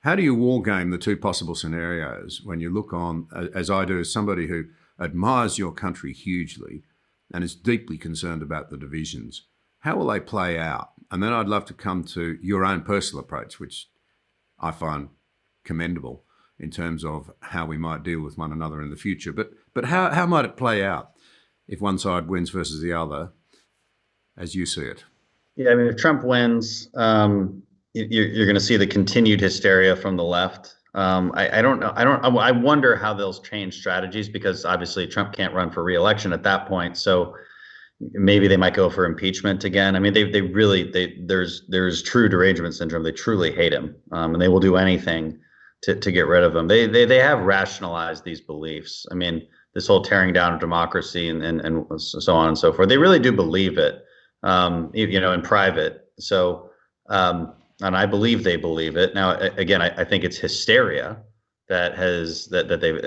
How do you war game the two possible scenarios when you look on, as I do, as somebody who admires your country hugely and is deeply concerned about the divisions? How will they play out? And then I'd love to come to your own personal approach, which I find commendable in terms of how we might deal with one another in the future. But how might it play out if one side wins versus the other, as you see it? Yeah, I mean, if Trump wins, you're going to see the continued hysteria from the left. I don't know. I wonder how they'll change strategies because obviously Trump can't run for re-election at that point. So maybe they might go for impeachment again. I mean, there's true derangement syndrome. They truly hate him, and they will do anything to get rid of him. They have rationalized these beliefs. I mean, this whole tearing down of democracy and so on and so forth. They really do believe it, in private. So, and I believe they believe it. Now, again, I think it's hysteria that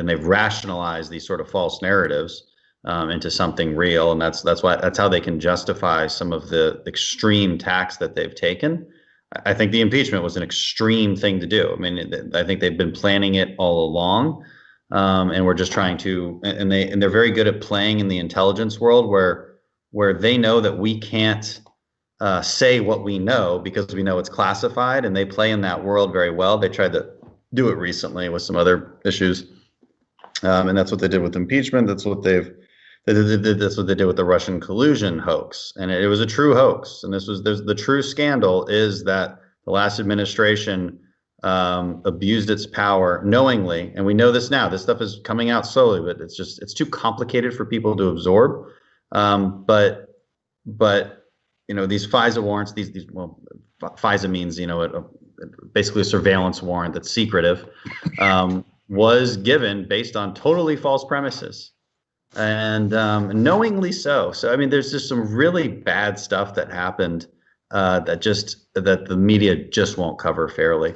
they've rationalized these sort of false narratives into something real, and that's how they can justify some of the extreme tacks that they've taken. I think the impeachment was an extreme thing to do. I mean, I think they've been planning it all along, and we're just trying to. And they're very good at playing in the intelligence world, where they know that we can't say what we know because we know it's classified, and they play in that world very well. They tried to do it recently with some other issues, and that's what they did with impeachment. That's what they did with the Russian collusion hoax, and it was a true hoax. And the true scandal is that the last administration abused its power knowingly, and we know this now. This stuff is coming out slowly, but it's too complicated for people to absorb. But these FISA warrants, FISA means basically a surveillance warrant that's secretive, was given based on totally false premises. And knowingly so. So I mean, there's just some really bad stuff that happened that the media just won't cover fairly.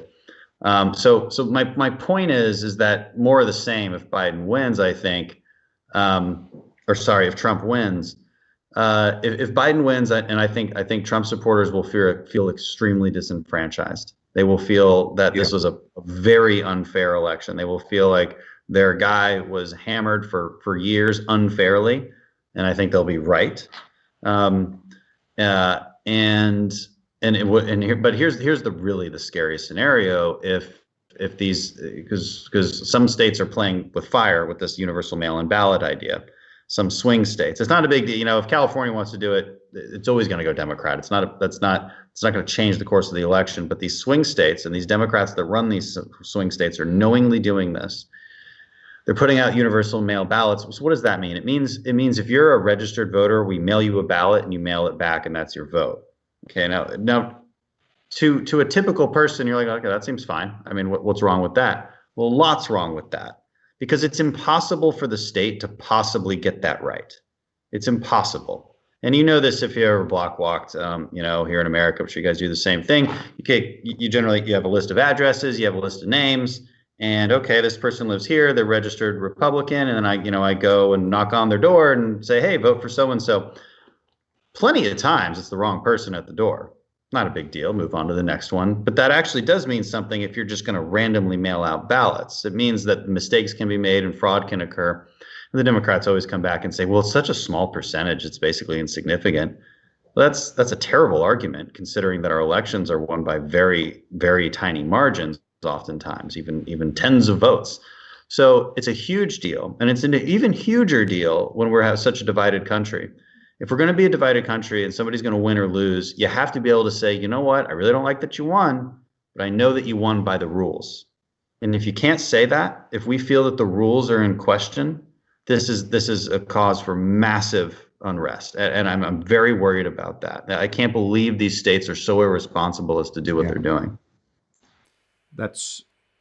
So my point is that more of the same if Biden wins, I think, if Trump wins. If Biden wins, and I think Trump supporters will feel extremely disenfranchised. They will feel that this was a very unfair election. They will feel like their guy was hammered for years unfairly, and I think they'll be right. But here's the scariest scenario if these, because some states are playing with fire with this universal mail-in ballot idea. Some swing states. It's not a big deal. If California wants to do it, it's always going to go Democrat. It's not going to change the course of the election. But these swing states and these Democrats that run these swing states are knowingly doing this. They're putting out universal mail ballots. So what does that mean? It means if you're a registered voter, we mail you a ballot and you mail it back, and that's your vote. Okay. Now, to a typical person, you're like, okay, that seems fine. I mean, what's wrong with that? Well, lots wrong with that. Because it's impossible for the state to possibly get that right. It's impossible. And you know this if you ever block walked, here in America, which you guys do the same thing. You have a list of addresses, you have a list of names, and okay, this person lives here, they're registered Republican, and then I go and knock on their door and say, hey, vote for so-and-so. Plenty of times it's the wrong person at the door. Not a big deal, move on to the next one. But that actually does mean something if you're just going to randomly mail out ballots. It means that mistakes can be made and fraud can occur. And the Democrats always come back and say, well, it's such a small percentage, it's basically insignificant. Well, that's a terrible argument, considering that our elections are won by very, very tiny margins, oftentimes, even tens of votes. So it's a huge deal. And it's an even huger deal when we're such a divided country. If we're going to be a divided country and somebody's going to win or lose, you have to be able to say, you know what, I really don't like that you won, but I know that you won by the rules. And if you can't say that, if we feel that the rules are in question, this is a cause for massive unrest. And I'm very worried about that. I can't believe these states are so irresponsible as to do what they're doing.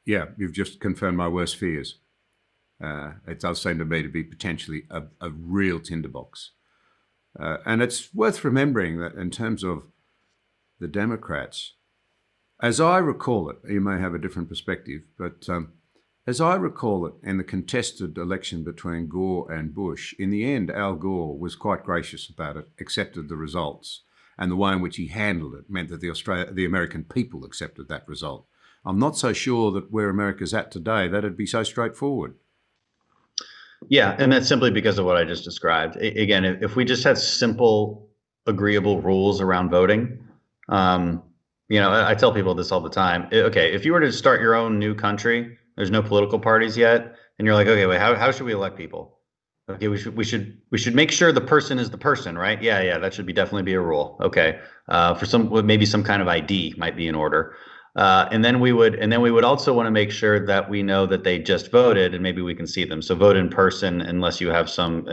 You've just confirmed my worst fears. It does seem to me to be potentially a real tinderbox. And it's worth remembering that in terms of the Democrats, as I recall it, you may have a different perspective, but as I recall it, in the contested election between Gore and Bush, in the end, Al Gore was quite gracious about it, accepted the results, and the way in which he handled it meant that the American people accepted that result. I'm not so sure that where America's at today, that'd be so straightforward. Yeah, and that's simply because of what I just described. Again, if we just had simple, agreeable rules around voting, um, I tell people this all the time. Okay, if you were to start your own new country, there's no political parties yet, and you're like, okay, wait, how should we elect people? Okay, we should make sure the person is the person, right? Yeah, that should definitely be a rule. Okay, for maybe some kind of ID might be in order. And then we would also want to make sure that we know that they just voted, and maybe we can see them. So vote in person unless you have some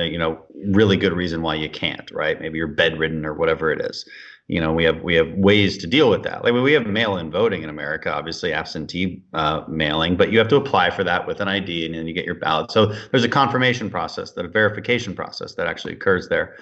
really good reason why you can't, right? Maybe you're bedridden or whatever it is. We have ways to deal with that. Like we have mail-in voting in America, obviously absentee mailing, but you have to apply for that with an ID, and then you get your ballot. So there's a confirmation process, that a verification process that actually occurs there.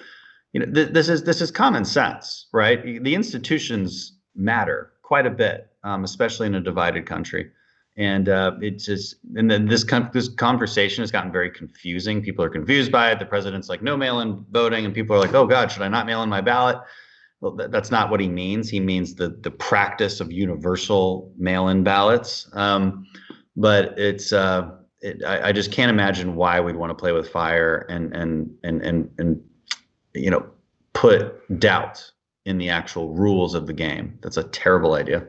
This is common sense, right? The institutions matter quite a bit, especially in a divided country. And then this conversation has gotten very confusing. People are confused by it. The president's like, no mail-in voting, and people are like, oh God, should I not mail in my ballot? Well, that's not what he means. He means the practice of universal mail-in ballots. But I just can't imagine why we'd want to play with fire and put doubt in the actual rules of the game. That's a terrible idea.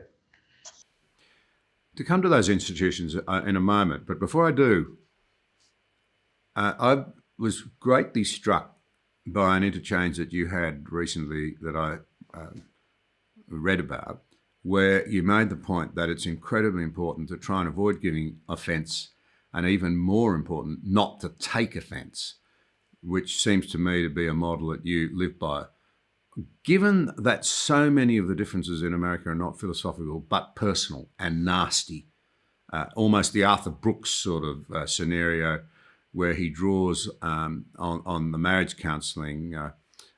To come to those institutions in a moment, but before I do, I was greatly struck by an interchange that you had recently that I read about, where you made the point that it's incredibly important to try and avoid giving offence, and even more important, not to take offence, which seems to me to be a model that you live by. Given that so many of the differences in America are not philosophical but personal and nasty, almost the Arthur Brooks sort of scenario, where he draws on the marriage counselling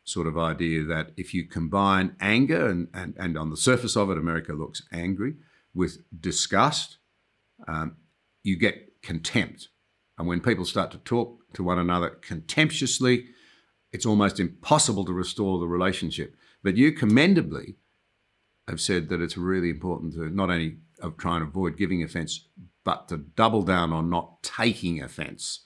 sort of idea that if you combine anger and on the surface of it, America looks angry, with disgust, you get contempt. And when people start to talk to one another contemptuously, it's almost impossible to restore the relationship. But you commendably have said that it's really important to not only try and avoid giving offence, but to double down on not taking offence.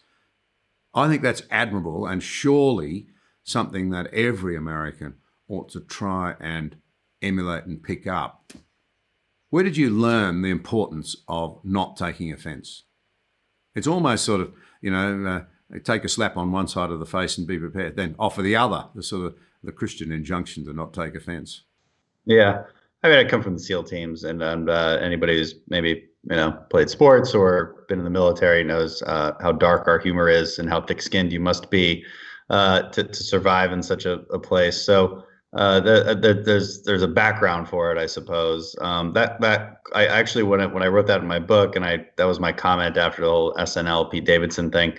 I think that's admirable, and surely something that every American ought to try and emulate and pick up. Where did you learn the importance of not taking offence? It's almost sort of, take a slap on one side of the face and be prepared, then offer the other, the sort of the Christian injunction to not take offence. Yeah. I mean, I come from the SEAL teams, and anybody who's maybe played sports or been in the military knows how dark our humor is and how thick-skinned you must be to survive in such a place. So there's a background for it, I suppose. That I actually, when I wrote that in my book, and that was my comment after the whole SNL Pete Davidson thing.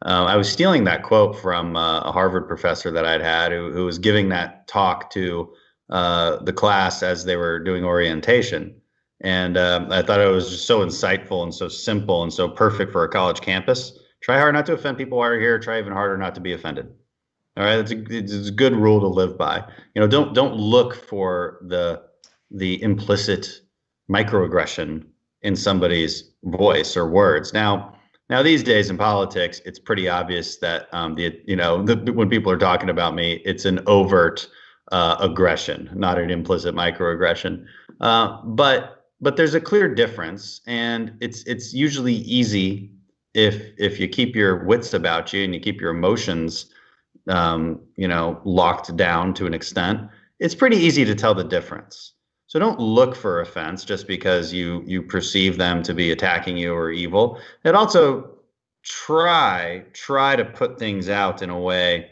I was stealing that quote from a Harvard professor that I'd had who was giving that talk to the class as they were doing orientation. And I thought it was just so insightful and so simple and so perfect for a college campus. Try hard not to offend people while you're here. Try even harder not to be offended. All right, it's a good rule to live by. Don't look for the implicit microaggression in somebody's voice or words. Now these days in politics, it's pretty obvious that when people are talking about me, it's an overt aggression, not an implicit microaggression. But there's a clear difference, and it's usually easy if you keep your wits about you and you keep your emotions locked down to an extent. It's pretty easy to tell the difference. So don't look for offense just because you perceive them to be attacking you or evil. And also try to put things out in a way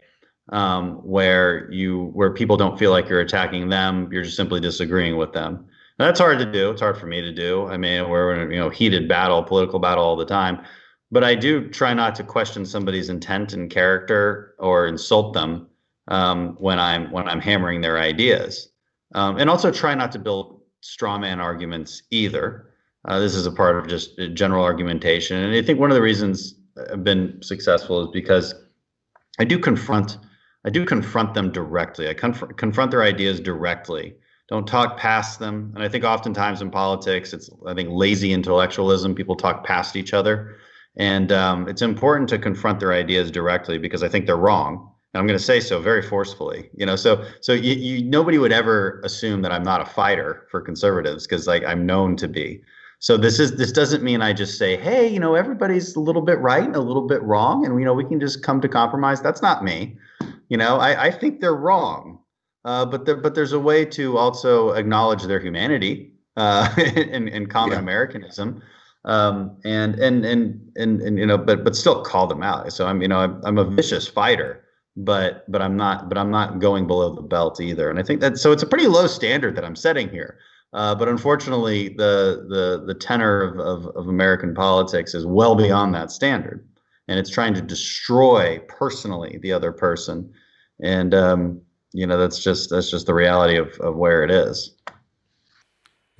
where people don't feel like you're attacking them. You're just simply disagreeing with them. Now, that's hard to do. It's hard for me to do. I mean, we're in a heated political battle all the time. But I do try not to question somebody's intent and character or insult them when I'm hammering their ideas. And also try not to build straw man arguments either. This is a part of just general argumentation. And I think one of the reasons I've been successful is because I do confront them directly. I confront their ideas directly. Don't talk past them. And I think oftentimes in politics, it's, I think, lazy intellectualism. People talk past each other. And it's important to confront their ideas directly because I think they're wrong. And I'm going to say so very forcefully. Nobody would ever assume that I'm not a fighter for conservatives because like I'm known to be. So this doesn't mean I just say, hey, everybody's a little bit right and a little bit wrong, and we can just come to compromise. That's not me. I think they're wrong. But there's a way to also acknowledge their humanity and common Americanism, but still call them out. So I'm a vicious fighter, but I'm not going below the belt either. And I think that, so it's a pretty low standard that I'm setting here. But unfortunately, the tenor of American politics is well beyond that standard, and it's trying to destroy personally the other person. And that's just the reality of where it is.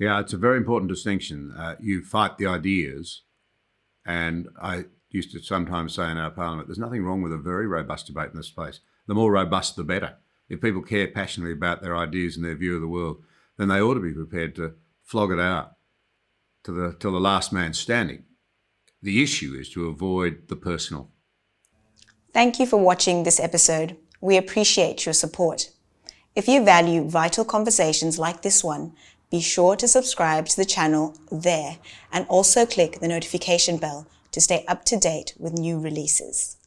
Yeah, it's a very important distinction. You fight the ideas, and I used to sometimes say in our parliament, there's nothing wrong with a very robust debate in this place. The more robust, the better. If people care passionately about their ideas and their view of the world, then they ought to be prepared to flog it out till the last man standing. The issue is to avoid the personal. Thank you for watching this episode. We appreciate your support. If you value vital conversations like this one, be sure to subscribe to the channel there and also click the notification bell to stay up to date with new releases.